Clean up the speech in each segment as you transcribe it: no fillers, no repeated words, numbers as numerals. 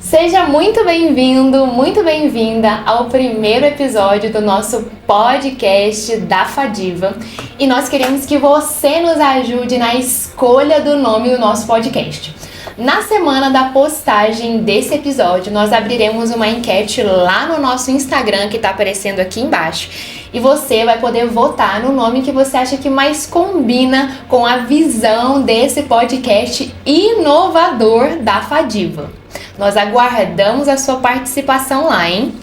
Seja muito bem-vindo, muito bem-vinda ao primeiro episódio do nosso podcast da Fadiva. E nós queremos que você nos ajude na escolha do nome do nosso podcast. Na semana da postagem desse episódio, nós abriremos uma enquete lá no nosso Instagram, que está aparecendo aqui embaixo. E você vai poder votar no nome que você acha que mais combina com a visão desse podcast inovador da Fadiva. Nós aguardamos a sua participação lá, hein?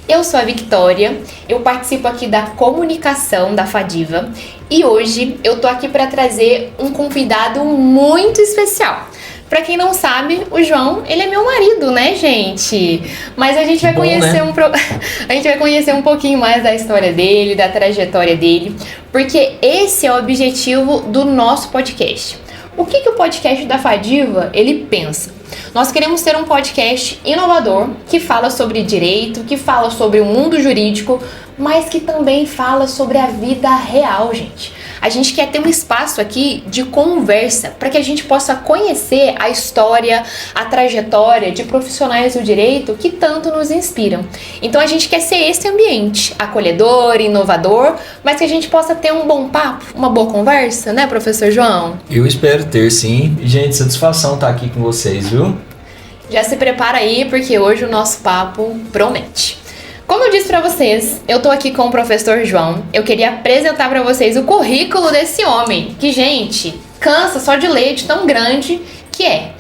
Eu sou a Victoria, eu participo aqui da comunicação da Fadiva e hoje eu tô aqui para trazer um convidado muito especial. Pra quem não sabe, o João, ele é meu marido, né, gente? Mas a gente vai conhecer a gente vai conhecer um pouquinho mais da história dele, da trajetória dele, porque esse é o objetivo do nosso podcast. O que o podcast da Fadiva, ele pensa? Nós queremos ter um podcast inovador que fala sobre direito, que fala sobre o mundo jurídico, mas que também fala sobre a vida real, gente. A gente quer ter um espaço aqui de conversa para que a gente possa conhecer a história, a trajetória de profissionais do direito que tanto nos inspiram. Então a gente quer ser esse ambiente acolhedor, inovador, mas que a gente possa ter um bom papo, uma boa conversa, né, professor João? Eu espero ter, sim. Gente, satisfação estar aqui com vocês, viu? Já se prepara aí, porque hoje o nosso papo promete. Como eu disse pra vocês, eu tô aqui com o professor João. Eu queria apresentar pra vocês o currículo desse homem, que, gente, cansa só de ler de tão grande que é.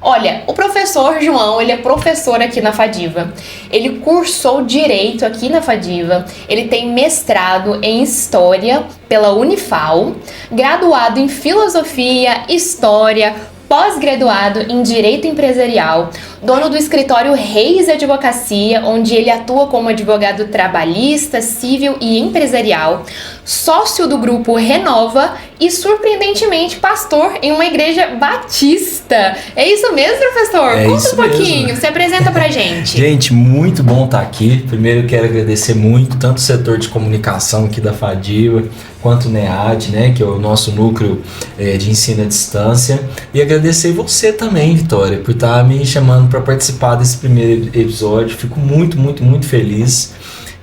Olha, o professor João, ele é professor aqui na Fadiva. Ele cursou Direito aqui na Fadiva. Ele tem mestrado em História pela Unifal, graduado em Filosofia, História, pós-graduado em Direito Empresarial, dono do escritório Reis Advocacia, onde ele atua como advogado trabalhista, civil e empresarial, sócio do grupo Renova e, surpreendentemente, pastor em uma igreja batista. É isso mesmo, professor? Conta um pouquinho, mesmo. Se apresenta pra gente. Gente, muito bom estar aqui. Primeiro eu quero agradecer muito tanto o setor de comunicação aqui da Fadiva, quanto o NEAD, né, que é o nosso núcleo de ensino à distância. E agradecer você também, Vitória, por estar me chamando para participar desse primeiro episódio. Fico muito, muito, muito feliz.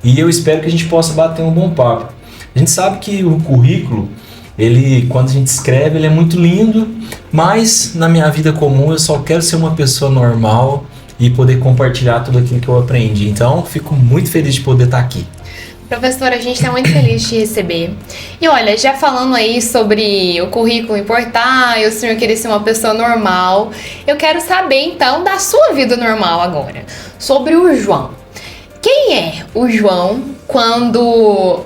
E eu espero que a gente possa bater um bom papo. A gente sabe que o currículo, ele, quando a gente escreve, ele é muito lindo, mas na minha vida comum eu só quero ser uma pessoa normal e poder compartilhar tudo aquilo que eu aprendi. Então, fico muito feliz de poder estar aqui. Professora, a gente está muito feliz de te receber. E olha, já falando aí sobre o currículo importar e o senhor querer ser uma pessoa normal, eu quero saber então da sua vida normal agora, sobre o João. Quem é o João quando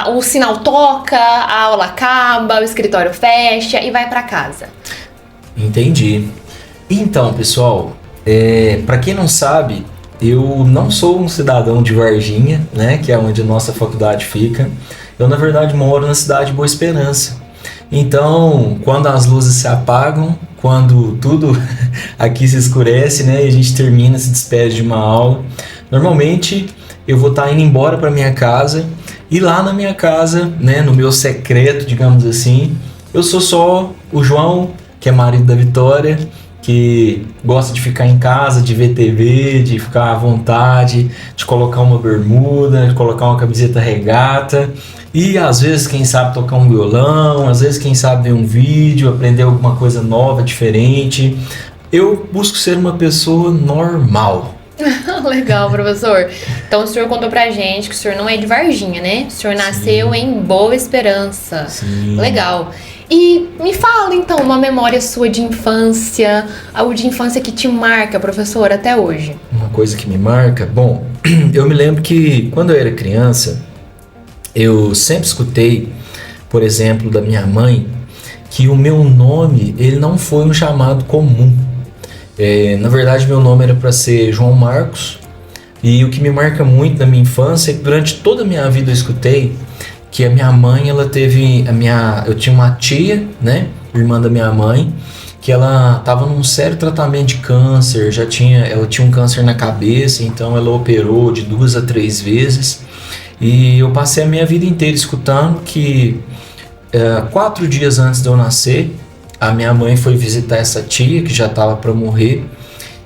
o sinal toca, a aula acaba, o escritório fecha e vai para casa? Entendi. Então, pessoal, para quem não sabe, eu não sou um cidadão de Varginha, né, que é onde a nossa faculdade fica. Eu, na verdade, moro na cidade de Boa Esperança. Então, quando as luzes se apagam, quando tudo aqui se escurece, né, e a gente termina, se despede de uma aula, normalmente eu vou estar indo embora para minha casa. E lá na minha casa, né, no meu secreto, digamos assim, eu sou só o João, que é marido da Vitória, que gosta de ficar em casa, de ver TV, de ficar à vontade, de colocar uma bermuda, de colocar uma camiseta regata e às vezes, quem sabe, tocar um violão, às vezes, quem sabe, ver um vídeo, aprender alguma coisa nova, diferente. Eu busco ser uma pessoa normal. Legal, professor. Então o senhor contou pra gente que o senhor não é de Varginha, né? O senhor nasceu em Boa Esperança. Sim. Legal. E me fala então uma memória sua de infância, algo de infância que te marca, professor, até hoje. Uma coisa que me marca? Bom, eu me lembro que quando eu era criança, eu sempre escutei, por exemplo, da minha mãe, que o meu nome, ele não foi um chamado comum. Na verdade, meu nome era para ser João Marcos, e o que me marca muito na minha infância é que durante toda a minha vida eu escutei que a minha mãe, ela teve, eu tinha uma tia, né, irmã da minha mãe, que ela estava num sério tratamento de câncer, ela tinha um câncer na cabeça, então ela operou de 2 a 3 vezes, e eu passei a minha vida inteira escutando que 4 dias antes de eu nascer, a minha mãe foi visitar essa tia, que já estava para morrer,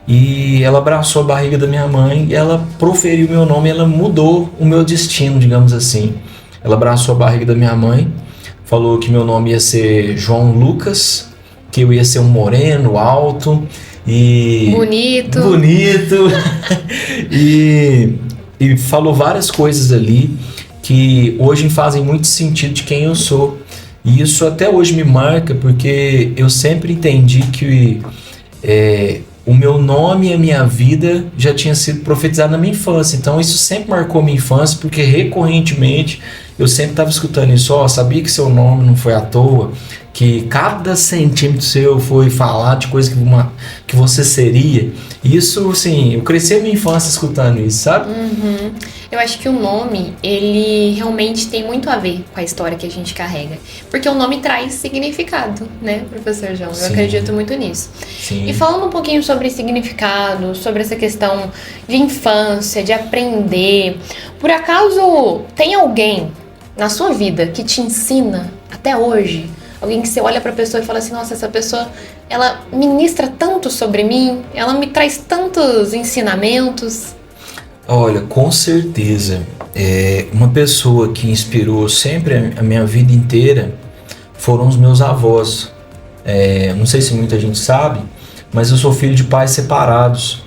e ela abraçou a barriga da minha mãe e ela proferiu meu nome, ela mudou o meu destino, digamos assim. Ela abraçou a barriga da minha mãe, falou que meu nome ia ser João Lucas, que eu ia ser um moreno, alto e... Bonito. e falou várias coisas ali que hoje fazem muito sentido de quem eu sou. E isso até hoje me marca, porque eu sempre entendi que o meu nome e a minha vida já tinha sido profetizado na minha infância. Então isso sempre marcou minha infância, porque recorrentemente eu sempre estava escutando isso. Sabia que seu nome não foi à toa, que cada centímetro seu foi falar de coisa que você seria. Isso, assim, eu cresci a minha infância escutando isso, sabe? Uhum. Eu acho que o nome, ele realmente tem muito a ver com a história que a gente carrega. Porque o nome traz significado, né, professor João? Eu acredito muito nisso. Sim. E falando um pouquinho sobre significado, sobre essa questão de infância, de aprender, por acaso tem alguém na sua vida que te ensina até hoje? Alguém que você olha pra pessoa e fala assim, nossa, essa pessoa, ela ministra tanto sobre mim, ela me traz tantos ensinamentos. Olha, com certeza, uma pessoa que inspirou sempre a minha vida inteira foram os meus avós. Não sei se muita gente sabe, mas eu sou filho de pais separados.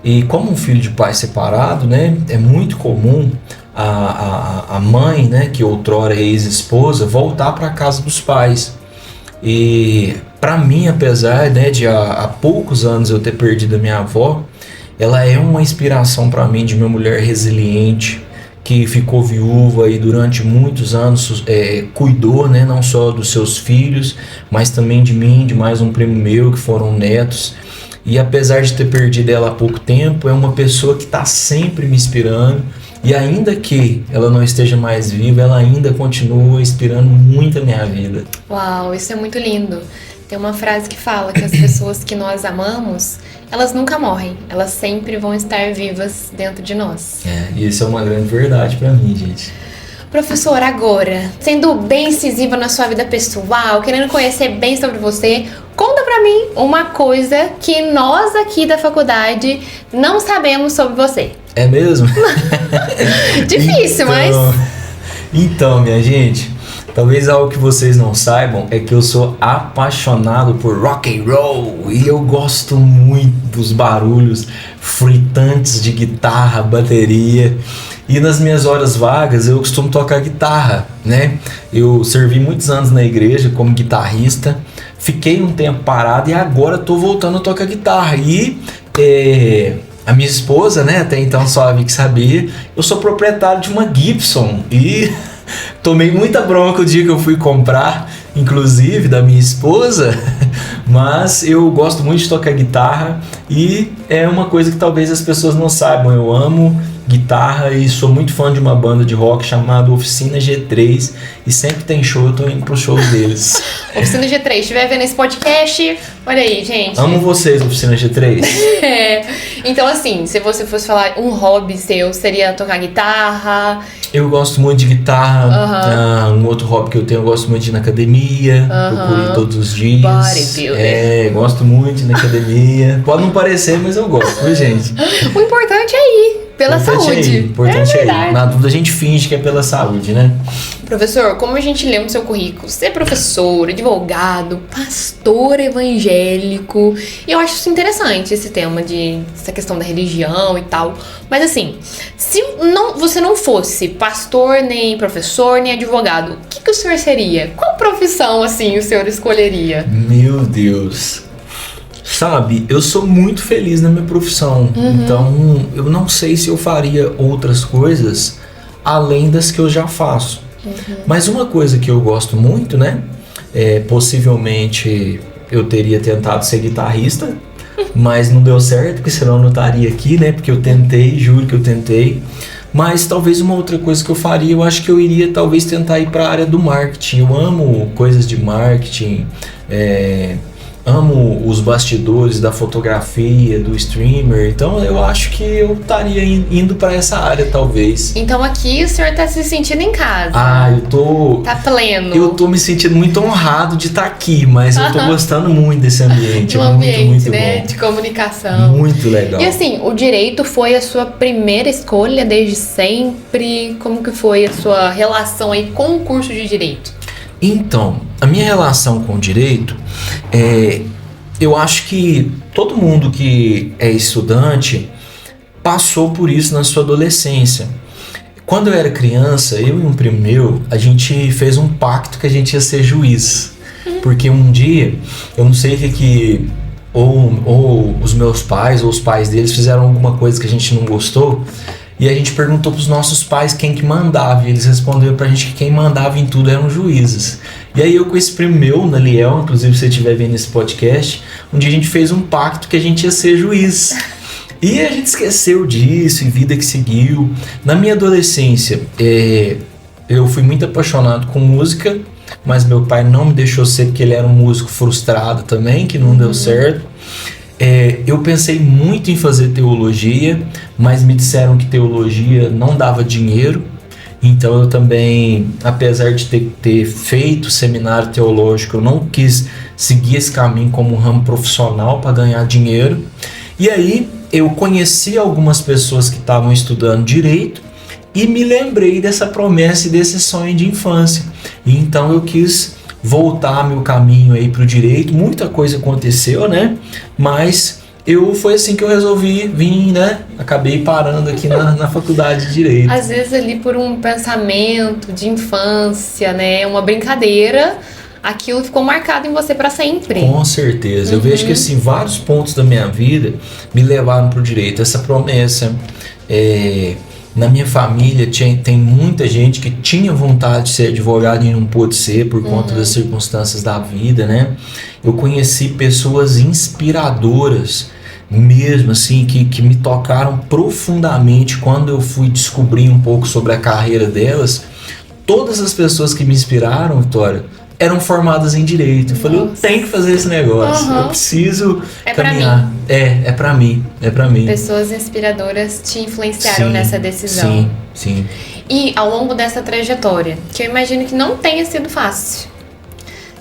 E como um filho de pai separado, né, é muito comum a mãe, né, que outrora é ex-esposa, voltar para a casa dos pais. E para mim, apesar, né, de há poucos anos eu ter perdido a minha avó, ela é uma inspiração para mim de uma mulher resiliente, que ficou viúva e durante muitos anos cuidou, né, não só dos seus filhos, mas também de mim, de mais um primo meu, que foram netos. E apesar de ter perdido ela há pouco tempo, é uma pessoa que está sempre me inspirando. E ainda que ela não esteja mais viva, ela ainda continua inspirando muito a minha vida. Uau, isso é muito lindo. Tem uma frase que fala que as pessoas que nós amamos, elas nunca morrem. Elas sempre vão estar vivas dentro de nós. E isso é uma grande verdade pra mim, gente. Professor, agora, sendo bem incisiva na sua vida pessoal, querendo conhecer bem sobre você, conta pra mim uma coisa que nós aqui da faculdade não sabemos sobre você. É mesmo? Difícil, mas... Então, minha gente, talvez algo que vocês não saibam é que eu sou apaixonado por rock and roll e eu gosto muito dos barulhos fritantes de guitarra, bateria. E nas minhas horas vagas eu costumo tocar guitarra, né? Eu servi muitos anos na igreja como guitarrista, fiquei um tempo parado e agora tô voltando a tocar guitarra. E a minha esposa, né, até então só a Vicky sabia, eu sou proprietário de uma Gibson e tomei muita bronca o dia que eu fui comprar, inclusive da minha esposa, mas eu gosto muito de tocar guitarra e é uma coisa que talvez as pessoas não saibam, eu amo guitarra e sou muito fã de uma banda de rock chamada Oficina G3 e sempre tem show, eu tô indo pro show deles. Oficina G3, se estiver vendo esse podcast, olha aí, gente. Amo vocês, Oficina G3. Então assim, se você fosse falar um hobby seu, seria tocar guitarra? Eu gosto muito de guitarra. Um outro hobby que eu tenho, eu gosto muito de ir na academia, procuro ir todos os dias. Bodybuilder. Gosto muito de ir na academia. Pode não parecer, mas eu gosto, viu, gente? O importante é ir. Pela saúde. Importante é ir. Na dúvida a gente finge que é pela saúde, né? Professor, como a gente lê no seu currículo, você é professor, advogado, pastor evangélico. E eu acho isso interessante, esse tema essa questão da religião e tal. Mas assim, se você não fosse pastor, nem professor, nem advogado, o que o senhor seria? Qual profissão, assim, o senhor escolheria? Meu Deus... Sabe, eu sou muito feliz na minha profissão, então eu não sei se eu faria outras coisas além das que eu já faço. Mas uma coisa que eu gosto muito, né, possivelmente eu teria tentado ser guitarrista, mas não deu certo, porque senão eu não estaria aqui, né, porque eu tentei, juro que eu tentei. Mas talvez uma outra coisa que eu faria, eu acho que eu iria talvez tentar ir para a área do marketing. Eu amo coisas de marketing, amo os bastidores da fotografia, do streamer, então eu acho que eu estaria indo para essa área, talvez. Então aqui o senhor tá se sentindo em casa. Eu tô... Tá pleno. Eu tô me sentindo muito honrado de estar aqui, mas eu tô gostando muito desse ambiente. Um ambiente, muito né, bom. de comunicação. Muito legal. E assim, o direito foi a sua primeira escolha desde sempre? Como que foi a sua relação aí com o curso de direito? Então, a minha relação com o direito, eu acho que todo mundo que é estudante passou por isso na sua adolescência. Quando eu era criança, eu e um primo meu, a gente fez um pacto que a gente ia ser juiz. Porque um dia, eu não sei o que ou os meus pais ou os pais deles fizeram alguma coisa que a gente não gostou, e a gente perguntou pros nossos pais quem que mandava, e eles responderam pra gente que quem mandava em tudo eram juízes. E aí eu com esse primo meu, Naliel, inclusive se você estiver vendo esse podcast, um dia a gente fez um pacto que a gente ia ser juiz. E a gente esqueceu disso, e vida que seguiu. Na minha adolescência, eu fui muito apaixonado com música, mas meu pai não me deixou ser porque ele era um músico frustrado também, que não deu certo. Eu pensei muito em fazer teologia, mas me disseram que teologia não dava dinheiro. Então eu também, apesar de ter feito seminário teológico, eu não quis seguir esse caminho como um ramo profissional para ganhar dinheiro. E aí eu conheci algumas pessoas que estavam estudando direito e me lembrei dessa promessa e desse sonho de infância. E então eu quis voltar meu caminho aí pro direito. Muita coisa aconteceu, né? Mas foi assim que eu resolvi vir, né? Acabei parando aqui na faculdade de Direito. Às vezes ali por um pensamento de infância, né? Uma brincadeira, aquilo ficou marcado em você para sempre. Com certeza. Eu vejo que assim, vários pontos da minha vida me levaram pro direito. Essa promessa, na minha família tem muita gente que tinha vontade de ser advogado e não pôde ser por conta das circunstâncias da vida, né? Eu conheci pessoas inspiradoras mesmo, assim, que me tocaram profundamente quando eu fui descobrir um pouco sobre a carreira delas. Todas as pessoas que me inspiraram, Vitória, eram formadas em direito. Eu falei, eu tenho que fazer esse negócio, eu preciso caminhar. É pra mim. Pessoas inspiradoras te influenciaram nessa decisão. Sim. E ao longo dessa trajetória, que eu imagino que não tenha sido fácil,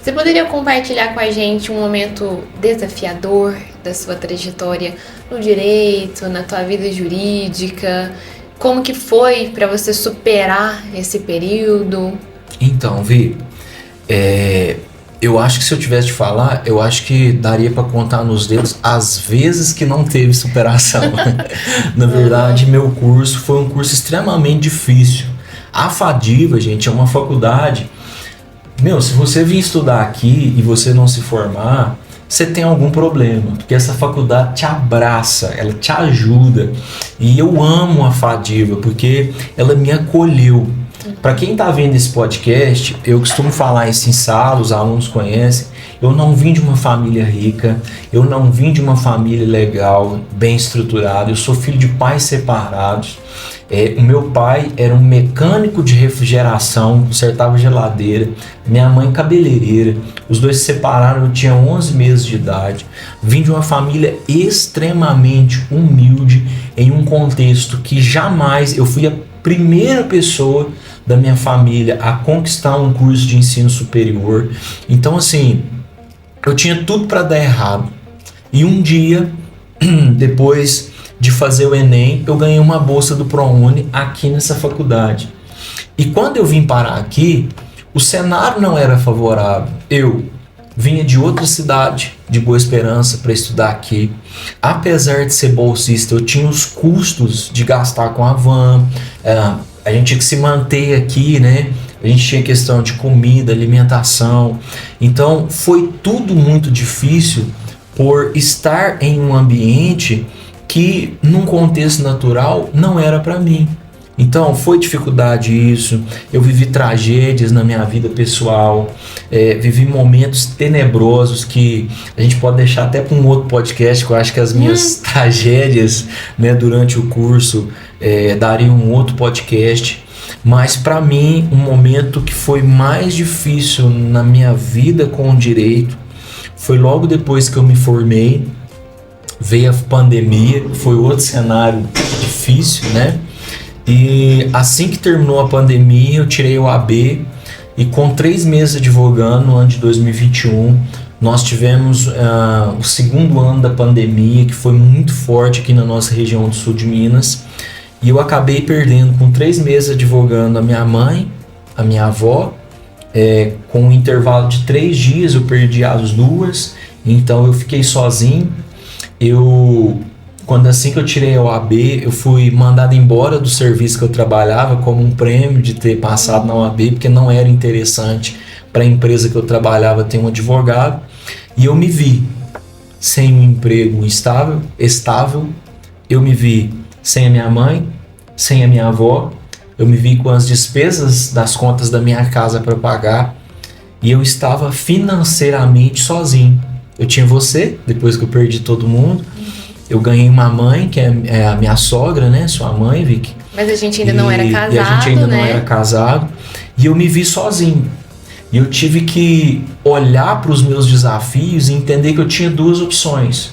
você poderia compartilhar com a gente um momento desafiador da sua trajetória no direito, na tua vida jurídica? Como que foi para você superar esse período? Então, Vi, eu acho que se eu tivesse de falar, eu acho que daria para contar nos dedos as vezes que não teve superação. Na verdade, meu curso foi um curso extremamente difícil. A FADIVA, gente, é uma faculdade... se você vir estudar aqui e você não se formar, você tem algum problema, porque essa faculdade te abraça, ela te ajuda. E eu amo a FADIVA, porque ela me acolheu. Para quem está vendo esse podcast, eu costumo falar isso em sala, os alunos conhecem. Eu não vim de uma família rica, eu não vim de uma família legal, bem estruturada. Eu sou filho de pais separados. O meu pai era um mecânico de refrigeração, consertava geladeira. Minha mãe cabeleireira. Os dois se separaram, eu tinha 11 meses de idade. Vim de uma família extremamente humilde, em um contexto que jamais... Eu fui a primeira pessoa da minha família a conquistar um curso de ensino superior. Então, assim, eu tinha tudo para dar errado. E um dia, depois de fazer o Enem, eu ganhei uma bolsa do ProUni aqui nessa faculdade. E quando eu vim parar aqui, o cenário não era favorável. Eu vinha de outra cidade, de Boa Esperança, para estudar aqui. Apesar de ser bolsista, eu tinha os custos de gastar com a van, a gente tinha que se manter aqui, né? A gente tinha questão de comida, alimentação. Então foi tudo muito difícil por estar em um ambiente que, num contexto natural, não era para mim. Então foi dificuldade isso, eu vivi tragédias na minha vida pessoal, vivi momentos tenebrosos que a gente pode deixar até para um outro podcast, que eu acho que as minhas tragédias, né, durante o curso dariam um outro podcast. Mas para mim, um momento que foi mais difícil na minha vida com o direito Foi logo depois que eu me formei, veio a pandemia, foi outro cenário difícil, né? E assim que terminou a pandemia, eu tirei o AB e com 3 meses advogando, no ano de 2021, nós tivemos o segundo ano da pandemia, que foi muito forte aqui na nossa região do sul de Minas. E eu acabei perdendo, com 3 meses advogando, a minha mãe, a minha avó. Com um intervalo de 3 dias eu perdi as duas, então eu fiquei sozinho. Assim que eu tirei a OAB, eu fui mandado embora do serviço que eu trabalhava como um prêmio de ter passado na OAB, porque não era interessante para a empresa que eu trabalhava ter um advogado. E eu me vi sem um emprego estável, eu me vi sem a minha mãe, sem a minha avó, eu me vi com as despesas das contas da minha casa para pagar e eu estava financeiramente sozinho. Eu tinha você, depois que eu perdi todo mundo. Eu ganhei uma mãe, que é a minha sogra, né? Sua mãe, Vicky. Mas a gente ainda não era casado, e a gente ainda né? não era casado. E eu me vi sozinho. E eu tive que olhar para os meus desafios e entender que eu tinha 2 opções.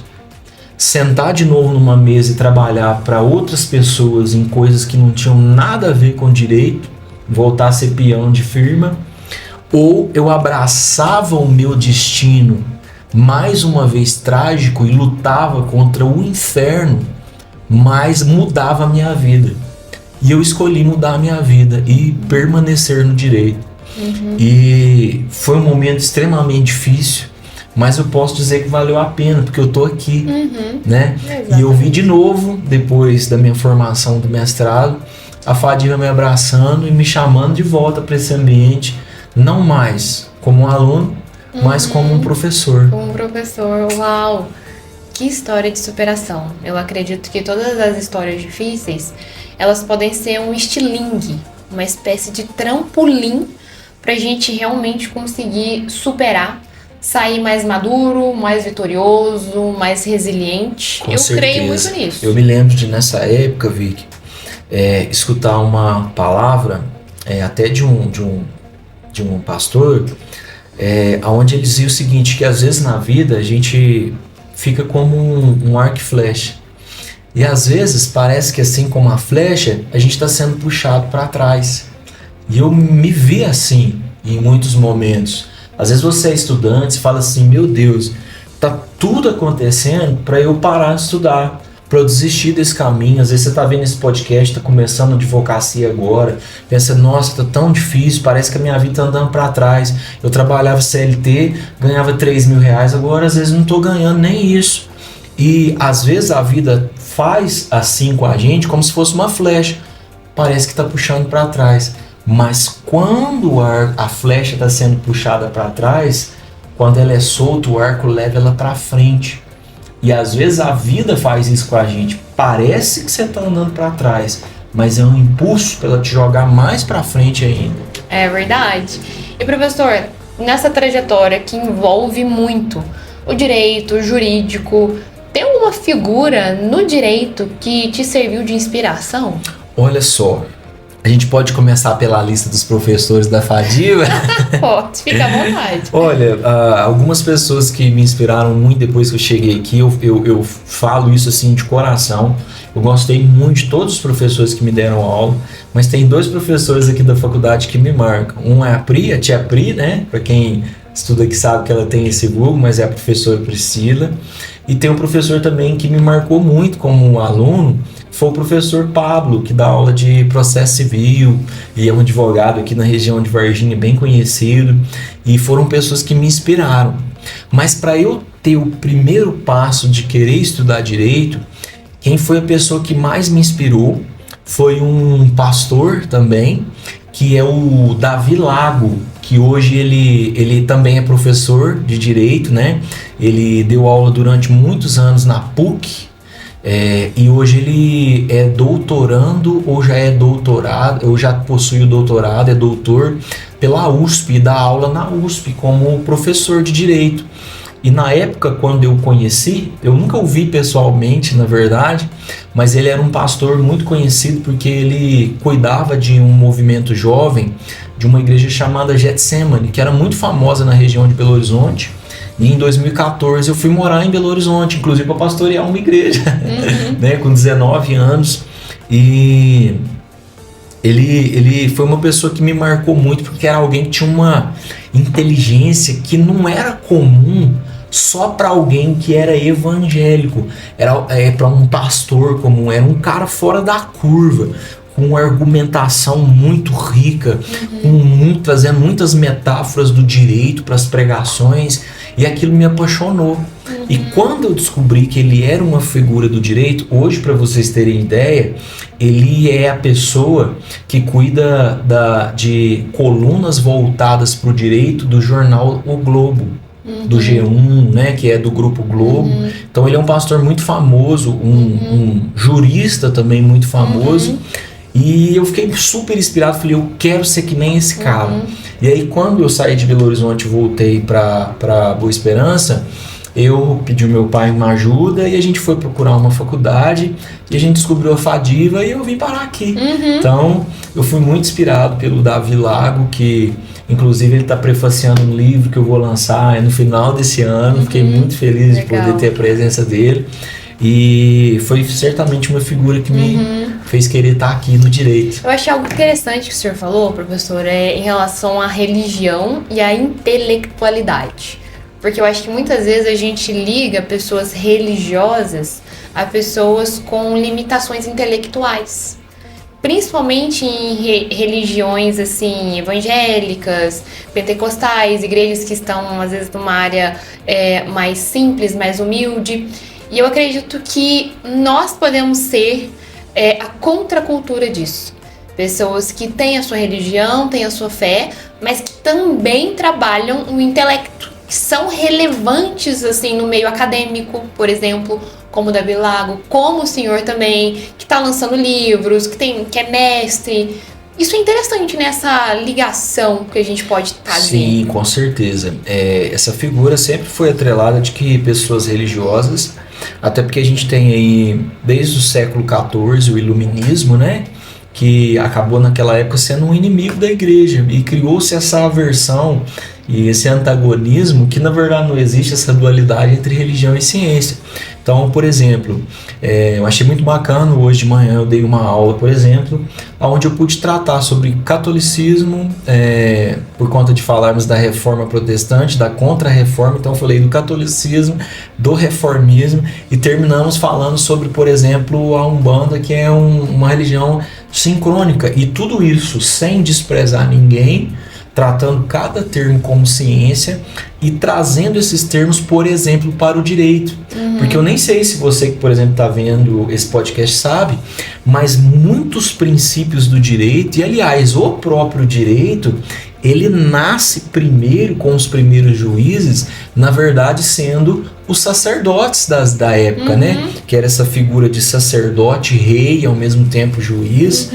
Sentar de novo numa mesa e trabalhar para outras pessoas em coisas que não tinham nada a ver com direito, voltar a ser peão de firma, ou eu abraçava o meu destino, mais uma vez trágico, e lutava contra o inferno, mas mudava a minha vida. E eu escolhi mudar a minha vida e permanecer no direito. E foi um momento extremamente difícil, mas eu posso dizer que valeu a pena, porque eu tô aqui, né? Exatamente. E eu vi de novo, depois da minha formação do mestrado, a Fadiva me abraçando e me chamando de volta para esse ambiente, não mais como um aluno, mas como um professor. Como um professor, uau! Que história de superação. Eu acredito que todas as histórias difíceis, elas podem ser um estilingue, uma espécie de trampolim pra gente realmente conseguir superar, sair mais maduro, mais vitorioso, mais resiliente. Com eu certeza. creio muito nisso. Eu me lembro de, nessa época, Vicky, escutar uma palavra até de um pastor, onde ele dizia o seguinte, que às vezes na vida a gente fica como um arco e flecha. E às vezes parece que assim como a flecha, a gente está sendo puxado para trás. E eu me vi assim em muitos momentos. Às vezes você é estudante e fala assim, meu Deus, tá tudo acontecendo para eu parar de estudar, para eu desistir desse caminho. Às vezes você tá vendo esse podcast, tá começando a advocacia agora, pensa, nossa, tá tão difícil, parece que a minha vida tá andando para trás. Eu trabalhava CLT, ganhava 3 mil reais, agora às vezes não tô ganhando nem isso. E às vezes a vida faz assim com a gente, como se fosse uma flecha, parece que tá puxando para trás. Mas quando a flecha está sendo puxada para trás, quando ela é solta, o arco leva ela para frente. E às vezes a vida faz isso com a gente. Parece que você está andando para trás, mas é um impulso para ela te jogar mais para frente ainda. É verdade. E professor, nessa trajetória que envolve muito o direito, o jurídico, tem alguma figura no direito que te serviu de inspiração? Olha só. A gente pode começar pela lista dos professores da Fadiva? Pode, fica à vontade. Olha, algumas pessoas que me inspiraram muito depois que eu cheguei aqui, eu falo isso assim de coração. Eu gostei muito de todos os professores que me deram aula, mas tem 2 professores aqui da faculdade que me marcam. Um é a tia Pri, né? Para quem estuda aqui sabe que ela tem esse Google, mas é a professora Priscila. E tem um professor também que me marcou muito como aluno, foi o professor Pablo, que dá aula de processo civil e é um advogado aqui na região de Varginha, bem conhecido, e foram pessoas que me inspiraram. Mas para eu ter o primeiro passo de querer estudar direito, quem foi a pessoa que mais me inspirou foi um pastor também, que é o Davi Lago, que hoje ele também é professor de direito, né? Ele deu aula durante muitos anos na PUC, e hoje ele é doutorando ou já é doutorado, ou já possui o doutorado, é doutor pela USP, e dá aula na USP como professor de direito. E na época, quando eu conheci, eu nunca o vi pessoalmente, na verdade, mas ele era um pastor muito conhecido porque ele cuidava de um movimento jovem de uma igreja chamada Getsemane, que era muito famosa na região de Belo Horizonte. E em 2014 eu fui morar em Belo Horizonte, inclusive para pastorear uma igreja, né, com 19 anos. E ele foi uma pessoa que me marcou muito, porque era alguém que tinha uma inteligência que não era comum só para alguém que era evangélico. Era para um pastor comum, era um cara fora da curva, com uma argumentação muito rica, trazendo muitas metáforas do direito para as pregações, e aquilo me apaixonou. E quando eu descobri que ele era uma figura do direito, hoje, para vocês terem ideia, ele é a pessoa que cuida de colunas voltadas para o direito do jornal O Globo, do G1, né, que é do Grupo Globo. Então ele é um pastor muito famoso, um jurista também muito famoso. E eu fiquei super inspirado, falei, eu quero ser que nem esse cara. E aí quando eu saí de Belo Horizonte e voltei para Boa Esperança, eu pedi ao meu pai uma ajuda e a gente foi procurar uma faculdade e a gente descobriu a Fadiva e eu vim parar aqui. Então eu fui muito inspirado pelo Davi Lago, que inclusive ele está prefaciando um livro que eu vou lançar no final desse ano. Fiquei muito feliz de poder ter a presença dele. E foi certamente uma figura que me fez querer estar aqui no direito. Eu achei algo interessante que o senhor falou, professor, em relação à religião e à intelectualidade. Porque eu acho que muitas vezes a gente liga pessoas religiosas a pessoas com limitações intelectuais. Principalmente em religiões assim, evangélicas, pentecostais, igrejas que estão às vezes numa área mais simples, mais humilde. E eu acredito que nós podemos ser a contracultura disso. Pessoas que têm a sua religião, têm a sua fé, mas que também trabalham o intelecto, que são relevantes assim no meio acadêmico, por exemplo, como o Davi Lago, como o senhor também, que está lançando livros, que é mestre. Isso é interessante, né? Essa ligação que a gente pode fazer. Sim, com certeza. Essa figura sempre foi atrelada de que pessoas religiosas, até porque a gente tem aí, desde o século XIV, o iluminismo, né? Que acabou naquela época sendo um inimigo da igreja e criou-se essa aversão e esse antagonismo que na verdade não existe, essa dualidade entre religião e ciência. Então, por exemplo, eu achei muito bacana, hoje de manhã eu dei uma aula, por exemplo, onde eu pude tratar sobre catolicismo, por conta de falarmos da reforma protestante, da contra-reforma. Então eu falei do catolicismo, do reformismo, e terminamos falando sobre, por exemplo, a Umbanda, que é uma religião sincrônica, e tudo isso sem desprezar ninguém, tratando cada termo como ciência e trazendo esses termos, por exemplo, para o direito. Porque eu nem sei se você que, por exemplo, está vendo esse podcast sabe, mas muitos princípios do direito, e aliás, o próprio direito, ele nasce primeiro com os primeiros juízes, na verdade sendo os sacerdotes da época, né? Que era essa figura de sacerdote, rei e ao mesmo tempo juiz.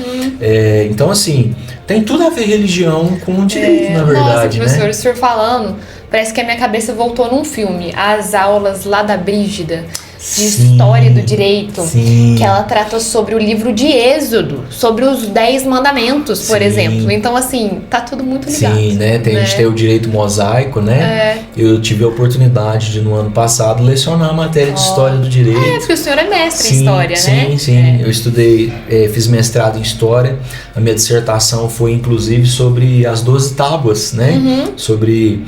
Então, assim, tem tudo a ver religião com o direito, na verdade. Nossa, professor, né? o senhor falando, parece que a minha cabeça voltou num filme, as aulas lá da Brígida, de história do direito, que ela trata sobre o livro de Êxodo, sobre os 10 mandamentos, por exemplo. Então, assim, tá tudo muito ligado. Sim, né? A gente tem o direito mosaico, né? Eu tive a oportunidade de, no ano passado, lecionar a matéria de história do direito. Porque o senhor é mestre em história, né? Sim. Eu estudei, fiz mestrado em história. A minha dissertação foi, inclusive, sobre as 12 tábuas, né? Sobre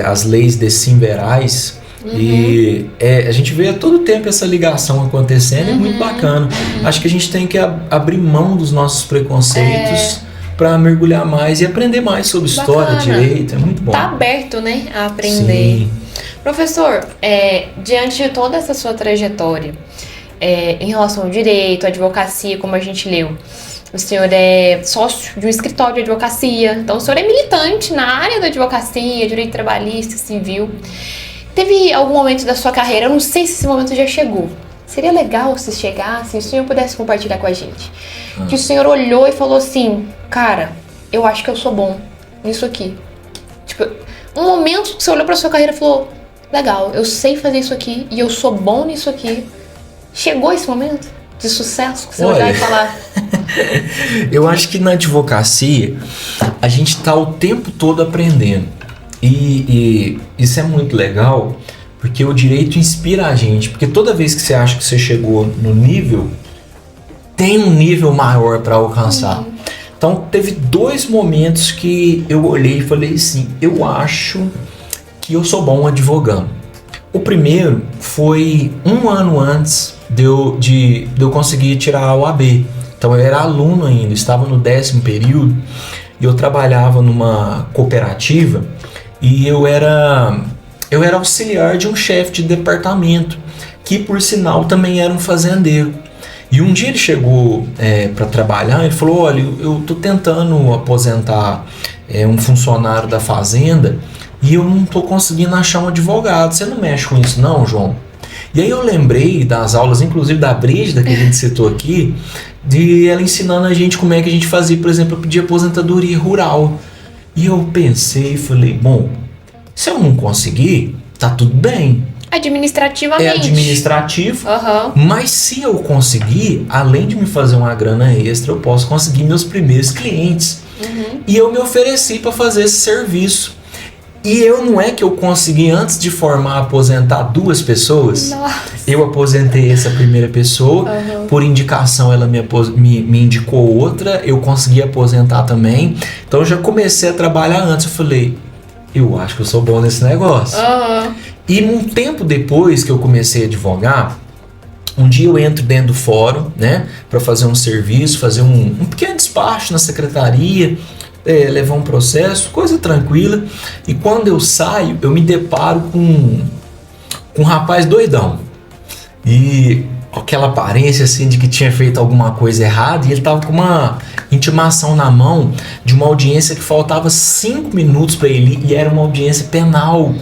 as leis decemverais. E a gente vê a todo tempo essa ligação acontecendo, é muito bacana. Acho que a gente tem que abrir mão dos nossos preconceitos para mergulhar mais e aprender mais sobre história, direito, é muito bom. Tá aberto, né, a aprender. Sim. Professor, diante de toda essa sua trajetória, em relação ao direito, à advocacia, como a gente leu, o senhor é sócio de um escritório de advocacia, então o senhor é militante na área da advocacia, direito trabalhista, civil. Teve algum momento da sua carreira, eu não sei se esse momento já chegou, seria legal se chegasse, se o senhor pudesse compartilhar com a gente, que o senhor olhou e falou assim, cara, eu acho que eu sou bom nisso aqui. Tipo, um momento que você olhou pra sua carreira e falou, legal, eu sei fazer isso aqui e eu sou bom nisso aqui. Chegou esse momento de sucesso que você olhar e falar... Eu acho que na advocacia a gente tá o tempo todo aprendendo. E isso é muito legal, porque o direito inspira a gente. Porque toda vez que você acha que você chegou no nível, tem um nível maior para alcançar. Então, teve 2 momentos que eu olhei e falei assim, eu acho que eu sou bom advogando. O primeiro foi 1 ano antes de eu conseguir tirar a OAB. Então eu era aluno ainda, estava no 10º período e eu trabalhava numa cooperativa e eu era auxiliar de um chefe de departamento, que por sinal também era um fazendeiro. E um dia ele chegou para trabalhar, ele falou, olha, eu tô tentando aposentar um funcionário da fazenda e eu não tô conseguindo achar um advogado, você não mexe com isso não, João? E aí eu lembrei das aulas, inclusive da Brígida, que a gente citou aqui, de ela ensinando a gente como é que a gente fazia, por exemplo, pedir aposentadoria rural. E eu pensei e falei, bom, se eu não conseguir, tá tudo bem. Administrativamente. É administrativo, Uhum. mas se eu conseguir, além de me fazer uma grana extra, eu posso conseguir meus primeiros clientes. Uhum. E eu me ofereci para fazer esse serviço. E não é que eu consegui, antes de formar, aposentar 2 pessoas. Nossa. Eu aposentei essa primeira pessoa, por indicação ela me indicou outra, eu consegui aposentar também. Então eu já comecei a trabalhar antes, eu falei, eu acho que eu sou bom nesse negócio. E um tempo depois que eu comecei a advogar, um dia eu entro dentro do fórum, né, para fazer um serviço, fazer um pequeno despacho na secretaria, levar um processo, coisa tranquila. E quando eu saio, eu me deparo com um rapaz doidão. E com aquela aparência assim de que tinha feito alguma coisa errada. E ele tava com uma intimação na mão de uma audiência que faltava 5 minutos para ele. E era uma audiência penal.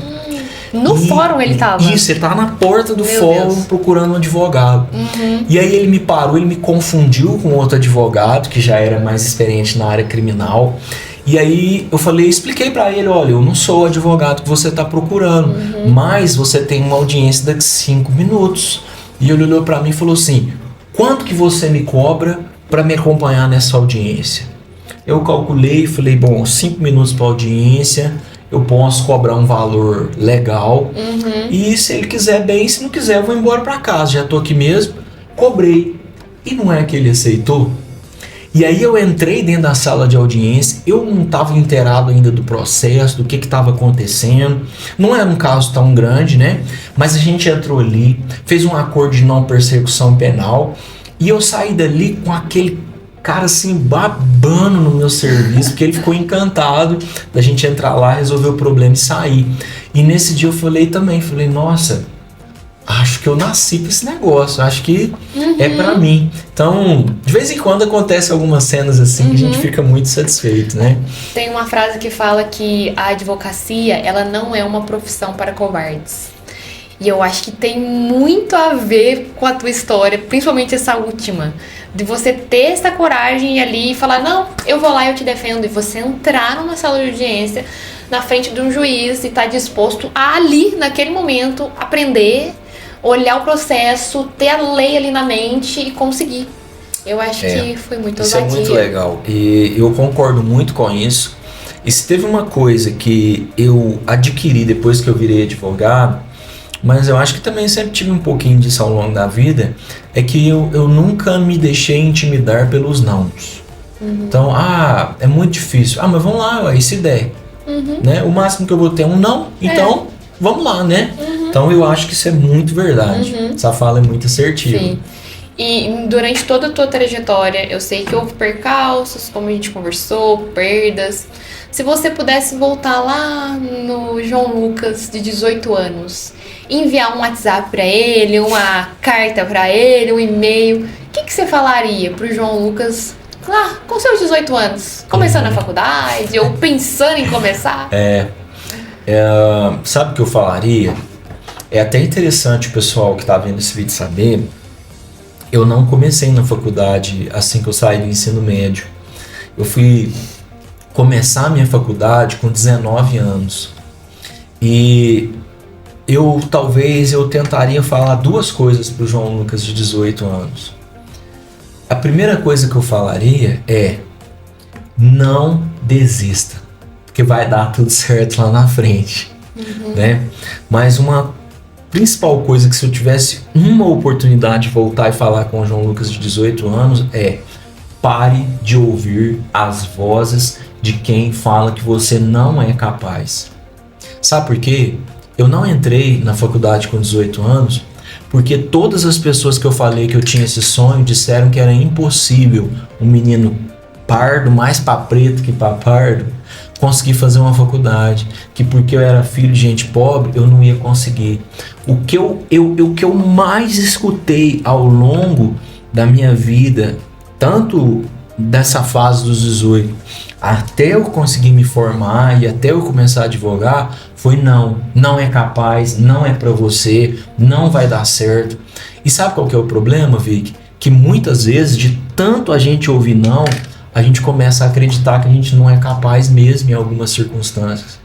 No fórum ele tava? Isso, ele tava na porta do Meu fórum Deus. procurando um advogado. E aí ele me parou, ele me confundiu com outro advogado que já era mais experiente na área criminal. E aí eu expliquei pra ele, olha, eu não sou o advogado que você tá procurando, mas você tem uma audiência daqui 5 minutos. E ele olhou pra mim e falou assim, quanto que você me cobra pra me acompanhar nessa audiência? Eu calculei e falei, bom, 5 minutos pra audiência, eu posso cobrar um valor legal. E se ele quiser bem, se não quiser eu vou embora pra casa, já tô aqui mesmo. Cobrei. E não é que ele aceitou? E aí eu entrei dentro da sala de audiência, eu não estava inteirado ainda do processo, do que estava acontecendo. Não era um caso tão grande, né? Mas a gente entrou ali, fez um acordo de não persecução penal e eu saí dali com aquele cara assim babando no meu serviço, porque ele ficou encantado da gente entrar lá, resolver o problema e sair. E nesse dia eu falei, nossa, acho que eu nasci pra esse negócio, acho que é pra mim. Então, de vez em quando acontece algumas cenas assim que a gente fica muito satisfeito, né? Tem uma frase que fala que a advocacia, ela não é uma profissão para covardes. E eu acho que tem muito a ver com a tua história, principalmente essa última. De você ter essa coragem ali e falar, não, eu vou lá e eu te defendo. E você entrar numa sala de audiência, na frente de um juiz e estar disposto a ali, naquele momento, aprender, olhar o processo, ter a lei ali na mente e conseguir. Eu acho que foi muito ousadia. Isso é muito legal. E eu concordo muito com isso. E se teve uma coisa que eu adquiri depois que eu virei advogado, mas eu acho que também sempre tive um pouquinho disso ao longo da vida, é que eu nunca me deixei intimidar pelos nãos. Então, é muito difícil. Mas vamos lá, aí se der. Né? O máximo que eu vou ter é um não, então vamos lá, né? Então eu acho que isso é muito verdade. Essa fala é muito assertiva. Sim. E durante toda a tua trajetória, eu sei que houve percalços, como a gente conversou, perdas. Se você pudesse voltar lá no João Lucas de 18 anos, enviar um WhatsApp pra ele, uma carta pra ele, um e-mail, o que você falaria pro João Lucas lá com seus 18 anos? Começando a faculdade ou pensando em começar? Sabe o que eu falaria? É até interessante o pessoal que tá vendo esse vídeo saber. Eu não comecei na faculdade assim que eu saí do ensino médio. Eu fui começar a minha faculdade com 19 anos. E talvez eu tentaria falar 2 coisas pro João Lucas de 18 anos. A primeira coisa que eu falaria é: não desista. porque vai dar tudo certo lá na frente, né? Mas uma principal coisa que se eu tivesse uma oportunidade de voltar e falar com o João Lucas de 18 anos é: pare de ouvir as vozes de quem fala que você não é capaz. Sabe por quê? Eu não entrei na faculdade com 18 anos porque todas as pessoas que eu falei que eu tinha esse sonho disseram que era impossível um menino pardo, mais pra preto que pra pardo, conseguir fazer uma faculdade, que porque eu era filho de gente pobre eu não ia conseguir. O que eu mais escutei ao longo da minha vida, tanto dessa fase dos 18 até eu conseguir me formar e até eu começar a advogar, foi não é capaz, não é pra você, não vai dar certo. E sabe qual que é o problema, Vic? Que muitas vezes, de tanto a gente ouvir não, a gente começa a acreditar que a gente não é capaz mesmo em algumas circunstâncias.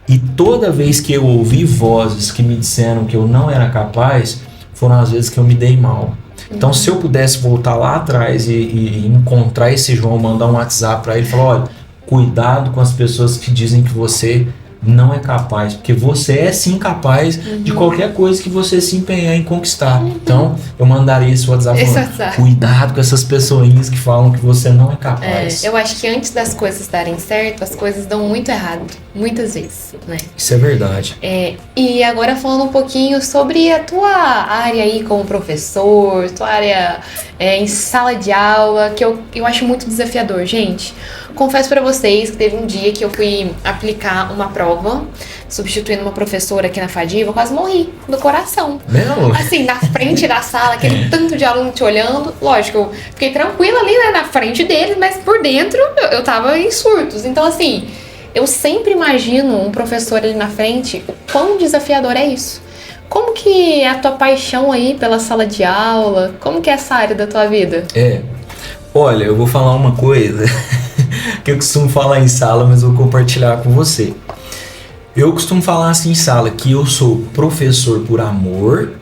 E toda vez que eu ouvi vozes que me disseram que eu não era capaz, foram as vezes que eu me dei mal. Então, se eu pudesse voltar lá atrás e encontrar esse João, mandar um WhatsApp para ele e falar: olha, cuidado com as pessoas que dizem que você não é capaz, porque você é sim capaz de qualquer coisa que você se empenhar em conquistar. Então, eu mandaria esse WhatsApp falando: cuidado com essas pessoinhas que falam que você não é capaz. Eu acho que antes das coisas darem certo, as coisas dão muito errado, muitas vezes, né? Isso é verdade. E agora falando um pouquinho sobre a tua área aí como professor, tua área em sala de aula, que eu acho muito desafiador, gente. Confesso pra vocês que teve um dia que eu fui aplicar uma prova, substituindo uma professora aqui na Fadiva, eu quase morri do coração. Mesmo? Assim, na frente da sala, aquele tanto de aluno te olhando. Lógico, eu fiquei tranquila ali, né, na frente deles, mas por dentro eu tava em surtos. Então, assim, eu sempre imagino um professor ali na frente, o quão desafiador é isso. Como que é a tua paixão aí pela sala de aula? Como que é essa área da tua vida? Olha, eu vou falar uma coisa que eu costumo falar em sala, mas vou compartilhar com você. Eu costumo falar assim em sala, que eu sou professor por amor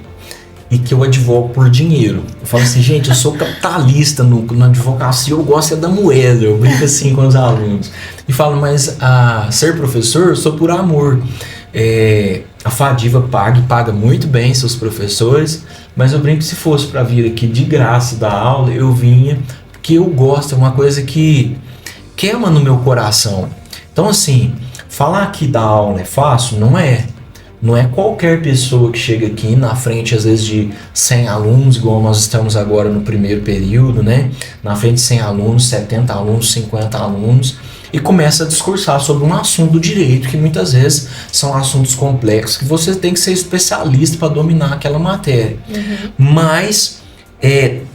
e que eu advogo por dinheiro. Eu falo assim: gente, eu sou capitalista na advocacia, eu gosto da moeda. Eu brinco assim com os alunos. E falo: mas ser professor, eu sou por amor. A Fadiva paga muito bem seus professores, mas eu brinco que se fosse para vir aqui de graça dar aula, eu vinha porque eu gosto, é uma coisa que queima no meu coração. Então, assim, falar que dar aula é fácil, não é. Não é qualquer pessoa que chega aqui na frente, às vezes, de 100 alunos, igual nós estamos agora no primeiro período, né? Na frente de 100 alunos, 70 alunos, 50 alunos, e começa a discursar sobre um assunto do direito, que muitas vezes são assuntos complexos, que você tem que ser especialista para dominar aquela matéria. Mas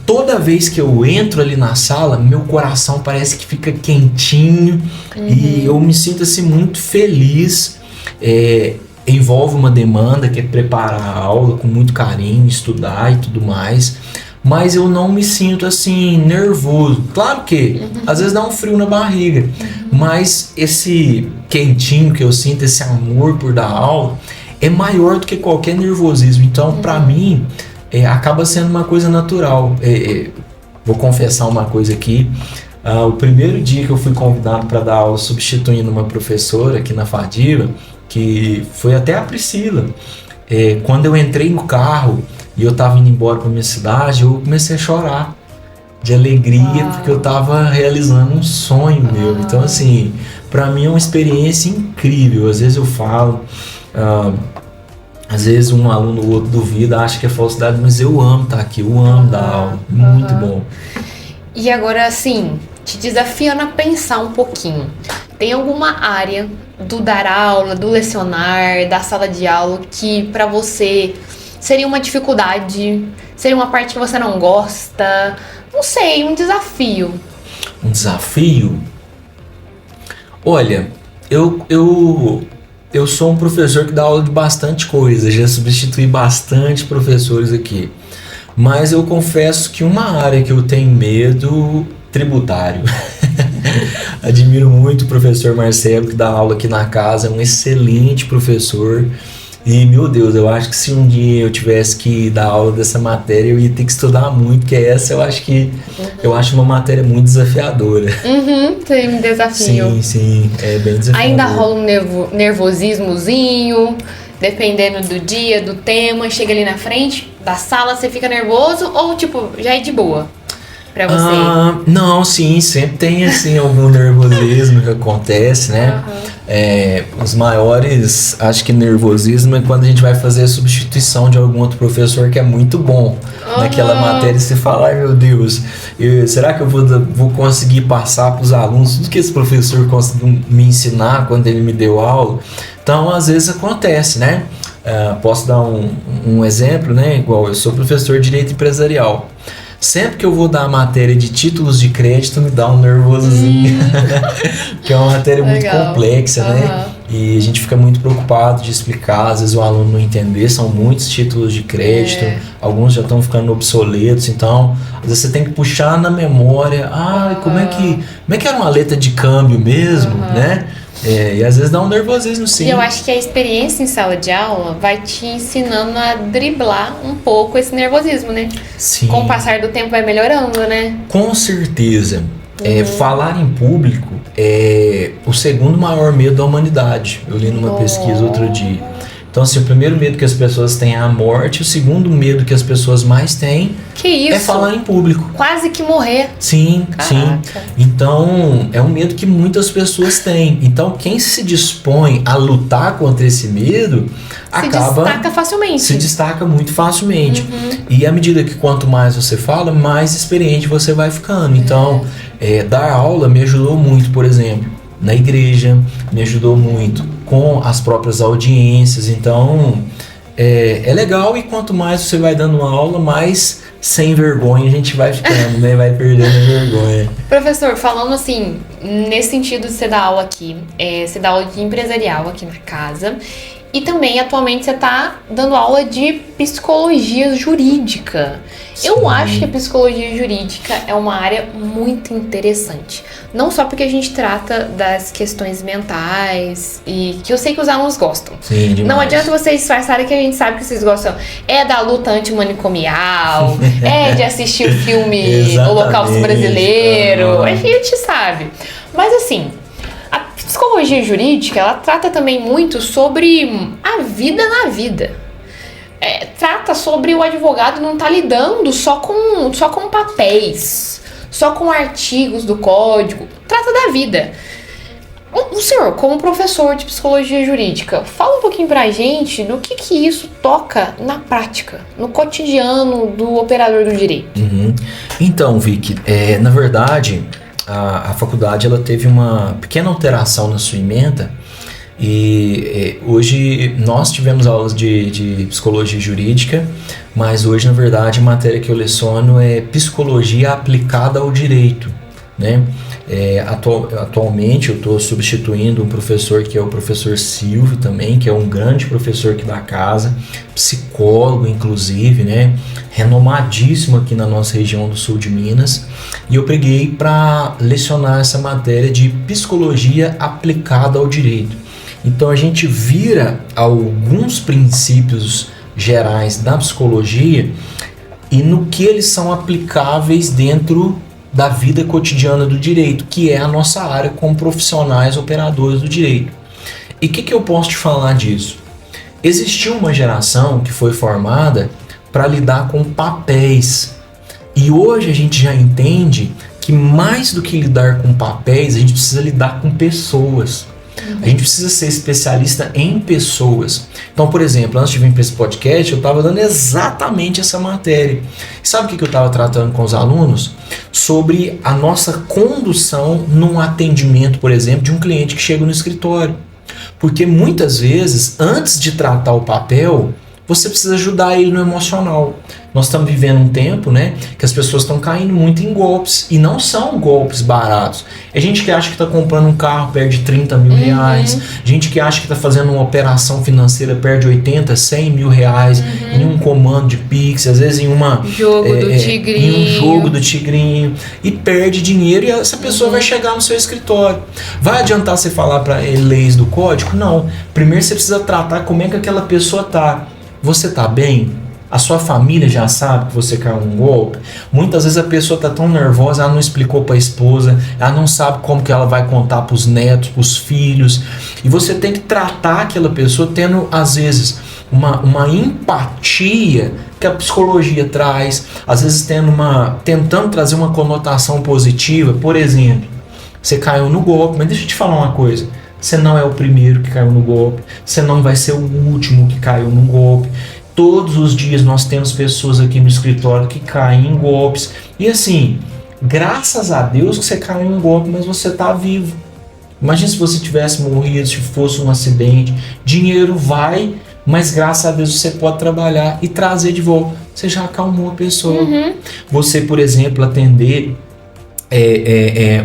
toda vez que eu entro ali na sala, meu coração parece que fica quentinho e eu me sinto assim muito feliz. Envolve uma demanda que é preparar a aula com muito carinho, estudar e tudo mais, mas eu não me sinto assim nervoso. Claro que às vezes dá um frio na barriga, mas esse quentinho que eu sinto, esse amor por dar aula é maior do que qualquer nervosismo. Então, para mim, acaba sendo uma coisa natural. Vou confessar uma coisa aqui. O primeiro dia que eu fui convidado para dar aula substituindo uma professora aqui na Fadiva, que foi até a Priscila, quando eu entrei no carro e eu tava indo embora para minha cidade, eu comecei a chorar de alegria, porque eu tava realizando um sonho meu. Então, assim, para mim é uma experiência incrível. Às vezes eu falo, às vezes um aluno ou outro duvida, acha que é falsidade, mas eu amo estar aqui, eu amo dar aula, muito bom. E agora, assim, te desafiando a pensar um pouquinho, tem alguma área do dar aula, do lecionar, da sala de aula que pra você seria uma dificuldade, seria uma parte que você não gosta, não sei, um desafio? Um desafio? Olha, eu sou um professor que dá aula de bastante coisa, já substituí bastante professores aqui, mas eu confesso que uma área que eu tenho medo, tributário. Admiro muito o professor Marcelo, que dá aula aqui na casa, é um excelente professor, E, meu Deus, eu acho que se um dia eu tivesse que dar aula dessa matéria, eu ia ter que estudar muito, porque essa eu acho que eu acho uma matéria muito desafiadora. Tem um desafio. Sim, é bem desafiador. Ainda rola um nervosismozinho, dependendo do dia, do tema. Chega ali na frente da sala, você fica nervoso ou, tipo, já é de boa pra você? Não, sim, sempre tem, assim, algum nervosismo que acontece, né? Os maiores, acho que nervosismo é quando a gente vai fazer a substituição de algum outro professor que é muito bom naquela matéria. Você fala, ai meu Deus, será que eu vou conseguir passar para os alunos tudo que esse professor conseguiu me ensinar quando ele me deu aula? Então, às vezes acontece, né? Posso dar um exemplo, né? Igual eu sou professor de Direito Empresarial. Sempre que eu vou dar a matéria de títulos de crédito, me dá um nervosinho. Que é uma matéria muito complexa, né? E a gente fica muito preocupado de explicar. Às vezes o aluno não entender, são muitos títulos de crédito. Alguns já estão ficando obsoletos. Então, às vezes você tem que puxar na memória. Como é que era uma letra de câmbio mesmo, né? E às vezes dá um nervosismo, sim. E eu acho que a experiência em sala de aula vai te ensinando a driblar um pouco esse nervosismo, né? Sim. Com o passar do tempo vai melhorando, né? Com certeza. Falar em público é o segundo maior medo da humanidade. Eu li numa pesquisa outro dia. Então, assim, o primeiro medo que as pessoas têm é a morte. O segundo medo que as pessoas mais têm é falar em público. Quase que morrer. Sim. Então, é um medo que muitas pessoas têm. Então, quem se dispõe a lutar contra esse medo se destaca muito facilmente. E à medida que quanto mais você fala, mais experiente você vai ficando. Então, dar aula me ajudou muito, por exemplo, na igreja, me ajudou muito com as próprias audiências. Então, é legal, e quanto mais você vai dando aula, mais sem vergonha a gente vai ficando, né? Vai perdendo a vergonha. Professor, falando assim, nesse sentido de você dar aula aqui, você dá aula de empresarial aqui na casa, e também atualmente você está dando aula de psicologia jurídica. Sim. Eu acho que a psicologia jurídica é uma área muito interessante. Não só porque a gente trata das questões mentais, e que eu sei que os alunos gostam. Sim, demais. Não adianta vocês disfarçarem que a gente sabe que vocês gostam. É da luta antimanicomial, de assistir o filme Holocausto Brasileiro. A gente sabe. Mas assim, a psicologia jurídica, ela trata também muito sobre a vida na vida. Trata sobre o advogado não estar lidando só com papéis, só com artigos do código. Trata da vida. O senhor, como professor de psicologia jurídica, fala um pouquinho pra gente do que isso toca na prática, no cotidiano do operador do direito. Então, Vicky, na verdade, a faculdade ela teve uma pequena alteração na sua ementa. E hoje nós tivemos aulas de psicologia jurídica, mas hoje, na verdade, a matéria que eu leciono é psicologia aplicada ao direito, né? Atualmente eu estou substituindo um professor que é o professor Silvio também, que é um grande professor aqui da casa, psicólogo inclusive, né? Renomadíssimo aqui na nossa região do sul de Minas, e eu peguei para lecionar essa matéria de psicologia aplicada ao direito. Então a gente vira alguns princípios gerais da psicologia e no que eles são aplicáveis dentro da vida cotidiana do direito, que é a nossa área como profissionais operadores do direito. E o que eu posso te falar disso? Existiu uma geração que foi formada para lidar com papéis, e hoje a gente já entende que mais do que lidar com papéis, a gente precisa lidar com pessoas. A gente precisa ser especialista em pessoas. Então, por exemplo, antes de vir para esse podcast, eu estava dando exatamente essa matéria. E sabe o que eu estava tratando com os alunos? Sobre a nossa condução num atendimento, por exemplo, de um cliente que chega no escritório. Porque muitas vezes, antes de tratar o papel, você precisa ajudar ele no emocional. nós estamos vivendo um tempo, né, que as pessoas estão caindo muito em golpes, e não são golpes baratos. É gente que acha que está comprando um carro, perde 30 mil reais, gente que acha que está fazendo uma operação financeira, perde 80, 100 mil reais em um comando de Pix, às vezes em uma em um jogo do tigrinho, e perde dinheiro, e essa pessoa vai chegar no seu escritório. Vai adiantar você falar para ele leis do código? Não. Primeiro você precisa tratar como é que aquela pessoa tá. Você tá bem? A sua família já sabe que você caiu num golpe? Muitas vezes a pessoa tá tão nervosa, ela não explicou para a esposa, ela não sabe como que ela vai contar para os netos, para os filhos, e você tem que tratar aquela pessoa tendo, às vezes, uma empatia que a psicologia traz, às vezes tentando trazer uma conotação positiva. Por exemplo, você caiu no golpe, mas deixa eu te falar uma coisa, você não é o primeiro que caiu no golpe, você não vai ser o último que caiu no golpe. Todos os dias nós temos pessoas aqui no escritório que caem em golpes. E assim, graças a Deus que você caiu em um golpe, mas você está vivo. Imagina se você tivesse morrido, se fosse um acidente. Dinheiro vai, mas graças a Deus você pode trabalhar e trazer de volta. Você já acalmou a pessoa. Você, por exemplo, atender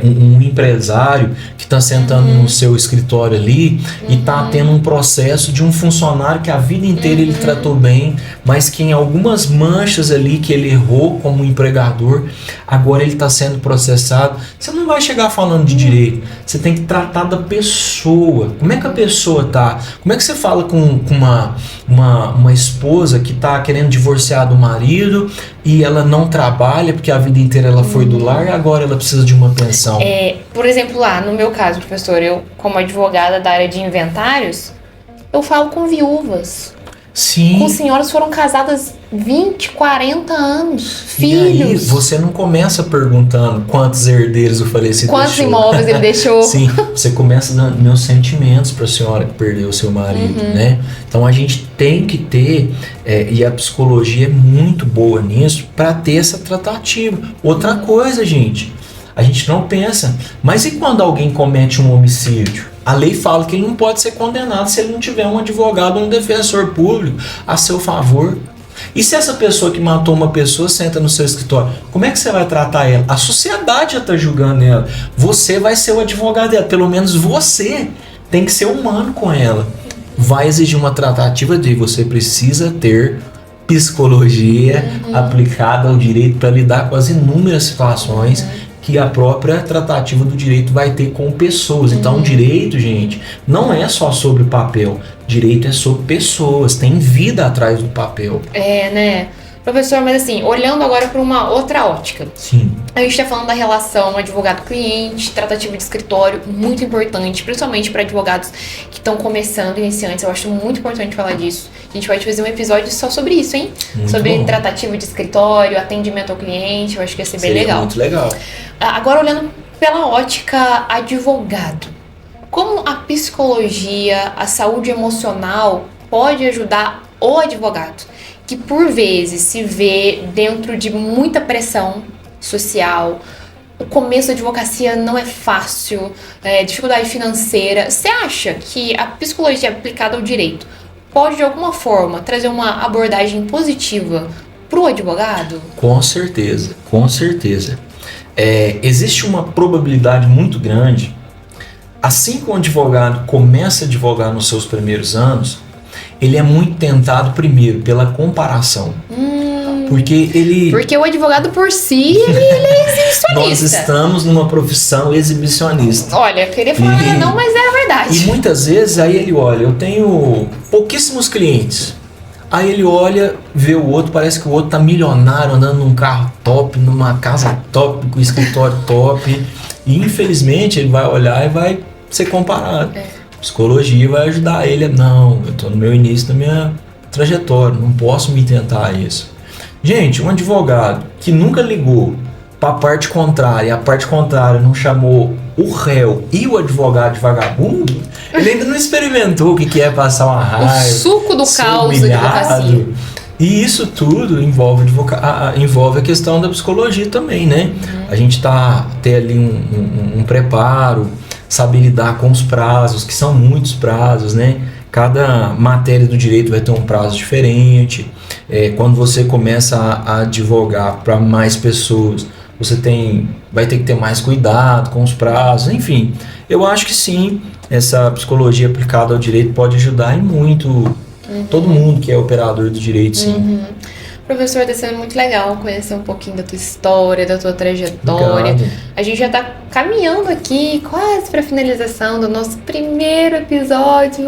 um empresário que está sentando no seu escritório ali e está tendo um processo de um funcionário que a vida inteira ele tratou bem, mas que em algumas manchas ali que ele errou como empregador, agora ele está sendo processado. Você não vai chegar falando de direito, você tem que tratar da pessoa. Como é que a pessoa tá? Como é que você fala com uma esposa que está querendo divorciar do marido e ela não trabalha porque a vida inteira ela foi do lar e agora ela precisa de uma pensão? Por exemplo, lá no meu caso, professor, eu como advogada da área de inventários, eu falo com viúvas. Sim. Com senhoras que foram casadas 20, 40 anos, filhos. E aí, você não começa perguntando quantos herdeiros o falecido quantos deixou. imóveis ele deixou. Sim, você começa dando meus sentimentos para a senhora que perdeu o seu marido, né? Então a gente tem que ter, e a psicologia é muito boa nisso, para ter essa tratativa. Outra coisa, gente, a gente não pensa, mas e quando alguém comete um homicídio? A lei fala que ele não pode ser condenado se ele não tiver um advogado ou um defensor público a seu favor. E se essa pessoa que matou uma pessoa senta no seu escritório, como é que você vai tratar ela? A sociedade já está julgando ela. Você vai ser o advogado dela. Pelo menos você tem que ser humano com ela. Vai exigir uma tratativa de você precisa ter psicologia aplicada ao direito para lidar com as inúmeras situações que a própria tratativa do direito vai ter com pessoas. Então, o direito, gente, não é só sobre papel. Direito é sobre pessoas, tem vida atrás do papel. Né? Professor, mas assim, olhando agora para uma outra ótica. Sim. A gente está falando da relação advogado-cliente, tratativa de escritório, muito importante, principalmente para advogados que estão começando, iniciantes. Eu acho muito importante falar disso. A gente pode fazer um episódio só sobre isso, hein? Muito sobre bom. Tratativa de escritório, atendimento ao cliente, eu acho que ia ser bem Seria legal. muito legal. Agora, olhando pela ótica advogado, como a psicologia, a saúde emocional pode ajudar o advogado, que por vezes se vê dentro de muita pressão social, o começo da advocacia não é fácil, dificuldade financeira. Você acha que a psicologia aplicada ao direito pode de alguma forma trazer uma abordagem positiva para o advogado? Com certeza, com certeza. Existe uma probabilidade muito grande, assim que o advogado começa a advogar nos seus primeiros anos, ele é muito tentado primeiro pela comparação. Porque o advogado por si, ele é exibicionista. Nós estamos numa profissão exibicionista. Olha, eu queria falar não, mas é a verdade. E muitas vezes aí ele olha, eu tenho pouquíssimos clientes. Aí ele olha, vê o outro, parece que o outro tá milionário, andando num carro top, numa casa top, com escritório top. E infelizmente ele vai olhar e vai ser comparado. Psicologia vai ajudar ele. Não, eu tô no meu início da minha trajetória, não posso me tentar a isso. Gente, um advogado que nunca ligou para a parte contrária, e a parte contrária não chamou o réu e o advogado de vagabundo, ele ainda não experimentou o que é passar uma raiva, o suco do caos da advocacia. E isso tudo envolve a questão da psicologia também, né? A gente ter ali um preparo, saber lidar com os prazos, que são muitos prazos, né? Cada matéria do direito vai ter um prazo diferente. quando você começa a advogar para mais pessoas, você vai ter que ter mais cuidado com os prazos, enfim. Eu acho que sim, essa psicologia aplicada ao direito pode ajudar e muito todo mundo que é operador do direito, sim. Professor, está sendo muito legal conhecer um pouquinho da tua história, da tua trajetória. Obrigado. A gente já está caminhando aqui quase para a finalização do nosso primeiro episódio.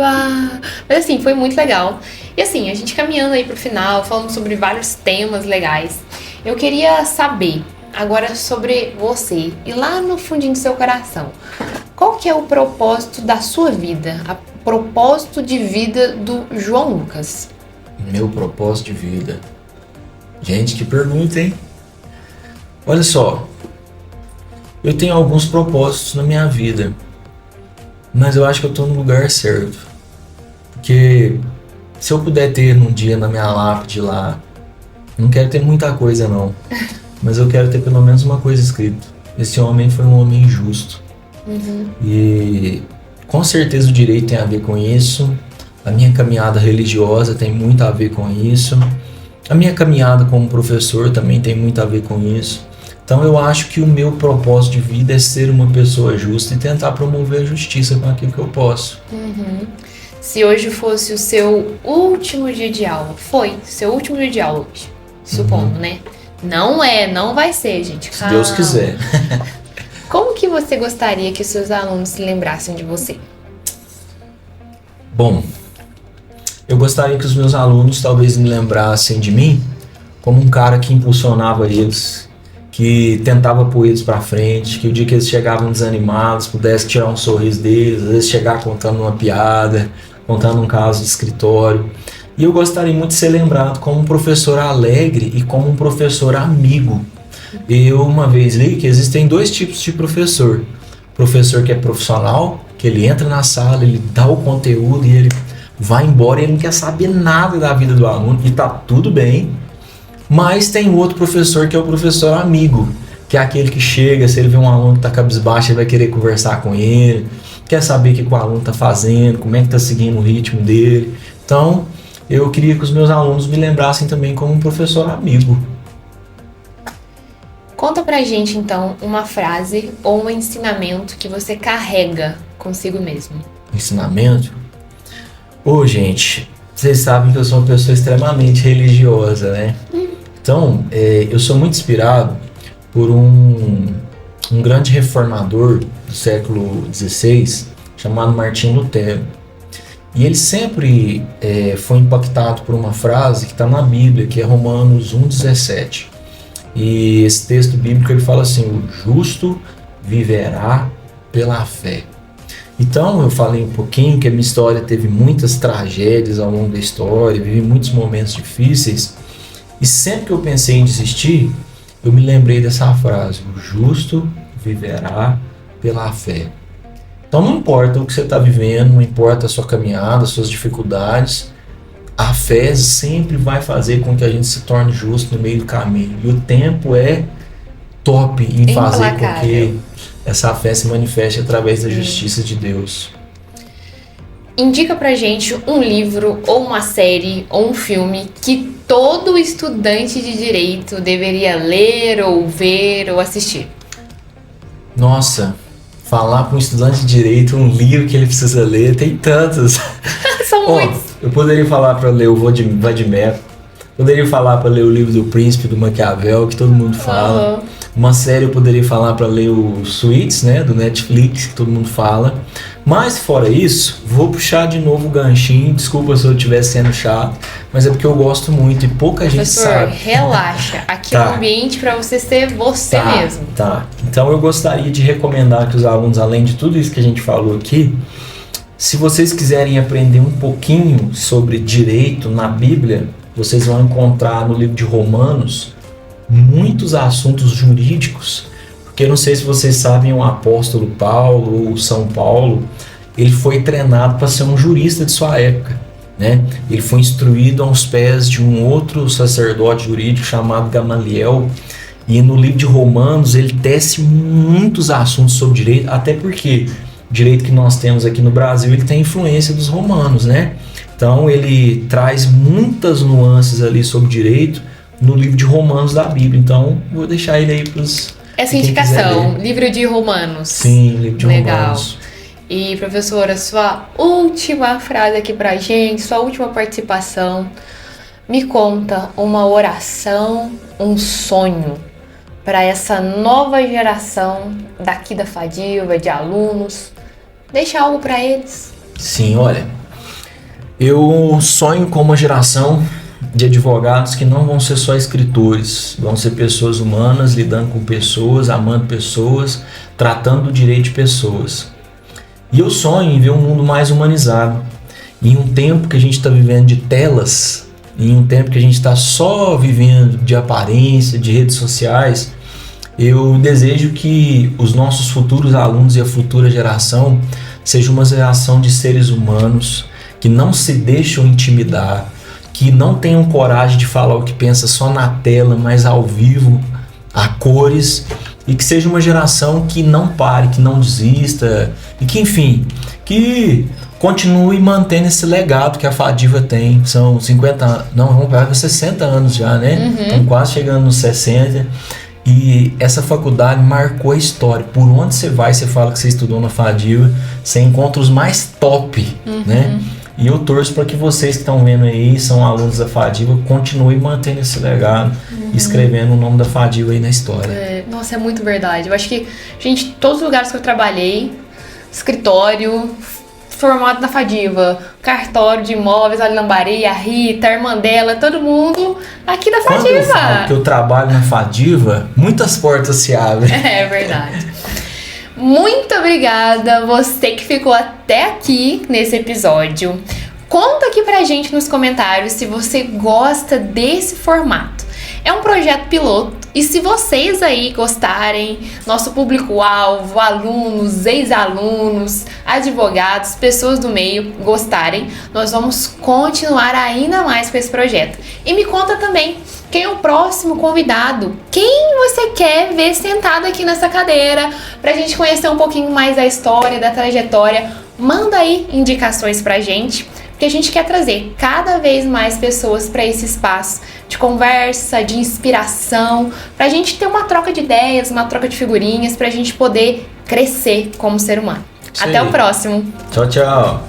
Mas assim, foi muito legal. E assim, a gente caminhando aí para o final, falando sobre vários temas legais. Eu queria saber agora sobre você e lá no fundinho do seu coração. Qual que é o propósito da sua vida? O propósito de vida do João Lucas? Meu propósito de vida. Gente, que pergunta, hein? Olha só, eu tenho alguns propósitos na minha vida, mas eu acho que eu tô no lugar certo. Porque se eu puder ter num dia na minha lápide lá, não quero ter muita coisa não, mas eu quero ter pelo menos uma coisa escrita. Esse homem foi um homem justo. E com certeza o direito tem a ver com isso, a minha caminhada religiosa tem muito a ver com isso. A minha caminhada como professor também tem muito a ver com isso. Então eu acho que o meu propósito de vida é ser uma pessoa justa e tentar promover a justiça com aquilo que eu posso. Se hoje fosse o seu último dia de aula, foi seu último dia de aula hoje, supondo, né? Não vai ser, gente. Se Deus quiser. Como que você gostaria que os seus alunos se lembrassem de você? Bom, eu gostaria que os meus alunos talvez me lembrassem de mim como um cara que impulsionava eles, que tentava pôr eles para frente, que o dia que eles chegavam desanimados, pudesse tirar um sorriso deles, às vezes chegar contando uma piada, contando um caso de escritório. E eu gostaria muito de ser lembrado como um professor alegre e como um professor amigo. Eu uma vez li que existem dois tipos de professor. Professor que é profissional, que ele entra na sala, ele dá o conteúdo e ele vai embora e ele não quer saber nada da vida do aluno e tá tudo bem. Mas tem outro professor que é o professor amigo, que é aquele que chega, se ele vê um aluno que tá cabisbaixo, ele vai querer conversar com ele, quer saber o que o aluno tá fazendo, como é que tá seguindo o ritmo dele. Então, eu queria que os meus alunos me lembrassem também como um professor amigo. Conta pra gente, então, uma frase ou um ensinamento que você carrega consigo mesmo. Ensinamento? Gente, vocês sabem que eu sou uma pessoa extremamente religiosa, né? Então, eu sou muito inspirado por um grande reformador do século XVI, chamado Martinho Lutero. E ele sempre foi impactado por uma frase que está na Bíblia, que é Romanos 1,17. E esse texto bíblico ele fala assim: o justo viverá pela fé. Então eu falei um pouquinho que a minha história teve muitas tragédias ao longo da história, vivi muitos momentos difíceis, e sempre que eu pensei em desistir, eu me lembrei dessa frase: o justo viverá pela fé. Então não importa o que você está vivendo, não importa a sua caminhada, as suas dificuldades, a fé sempre vai fazer com que a gente se torne justo no meio do caminho. E o tempo é top em fazer com que essa fé se manifeste através da justiça de Deus. Indica pra gente um livro, ou uma série, ou um filme que todo estudante de direito deveria ler, ou ver, ou assistir. Nossa, falar para um estudante de direito um livro que ele precisa ler, tem tantos. São muitos. Eu poderia falar para ler o Vadimer, poderia falar para ler o livro do Príncipe do Maquiavel, que todo mundo fala. Uma série eu poderia falar para ler o Suits, né, do Netflix, que todo mundo fala. Mas fora isso, vou puxar de novo o ganchinho. Desculpa se eu estiver sendo chato, mas é porque eu gosto muito e pouca gente sabe. Relaxa, aqui é um ambiente para você ser você mesmo. Tá. Então eu gostaria de recomendar que os alunos, além de tudo isso que a gente falou aqui, se vocês quiserem aprender um pouquinho sobre direito na Bíblia, vocês vão encontrar no livro de Romanos muitos assuntos jurídicos, porque eu não sei se vocês sabem, o apóstolo Paulo ou São Paulo, ele foi treinado para ser um jurista de sua época, né? Ele foi instruído aos pés de um outro sacerdote jurídico chamado Gamaliel, e no livro de Romanos ele tece muitos assuntos sobre direito, até porque o direito que nós temos aqui no Brasil ele tem influência dos romanos, né? Então Então ele traz muitas nuances ali sobre direito no livro de Romanos da Bíblia. Então vou deixar ele aí para os... Essa indicação, livro de Romanos. Sim, livro de Legal. Romanos. E professora, sua última frase aqui pra gente, sua última participação. Me conta uma oração, um sonho para essa nova geração daqui da Fadiva, de alunos. Deixa algo para eles. Sim, olha, eu sonho com uma geração de advogados que não vão ser só escritores, vão ser pessoas humanas, lidando com pessoas, amando pessoas, tratando do direito de pessoas. E eu sonho em ver um mundo mais humanizado. Em um tempo que a gente está vivendo de telas, em um tempo que a gente está só vivendo de aparência, de redes sociais, eu desejo que os nossos futuros alunos e a futura geração seja uma geração de seres humanos que não se deixam intimidar, que não tenham coragem de falar o que pensa só na tela, mas ao vivo, a cores, e que seja uma geração que não pare, que não desista, e que, enfim, que continue mantendo esse legado que a Fadiva tem. São 50, não, vamos pegar 60 anos já, né? Estão quase chegando nos 60. E essa faculdade marcou a história. Por onde você vai, você fala que você estudou na Fadiva, você encontra os mais top, né? E eu torço para que vocês que estão vendo aí, são alunos da Fadiva, continuem mantendo esse legado, escrevendo o nome da Fadiva aí na história. Nossa, é muito verdade. Eu acho que, gente, todos os lugares que eu trabalhei, escritório, formado na Fadiva, cartório de imóveis, a Lambari, a Rita, a irmã dela, todo mundo aqui da Fadiva. Quando eu falo que eu trabalho na Fadiva, muitas portas se abrem. É verdade. Muito obrigada você que ficou até aqui nesse episódio. Conta aqui pra gente nos comentários se você gosta desse formato. É um projeto piloto e se vocês aí gostarem, nosso público-alvo, alunos, ex-alunos, advogados, pessoas do meio gostarem, nós vamos continuar ainda mais com esse projeto. E me conta também quem é o próximo convidado, quem você quer ver sentado aqui nessa cadeira, pra gente conhecer um pouquinho mais da história, da trajetória. Manda aí indicações pra gente, porque a gente quer trazer cada vez mais pessoas para esse espaço de conversa, de inspiração, pra gente ter uma troca de ideias, uma troca de figurinhas, pra gente poder crescer como ser humano. Até o próximo! Tchau, tchau!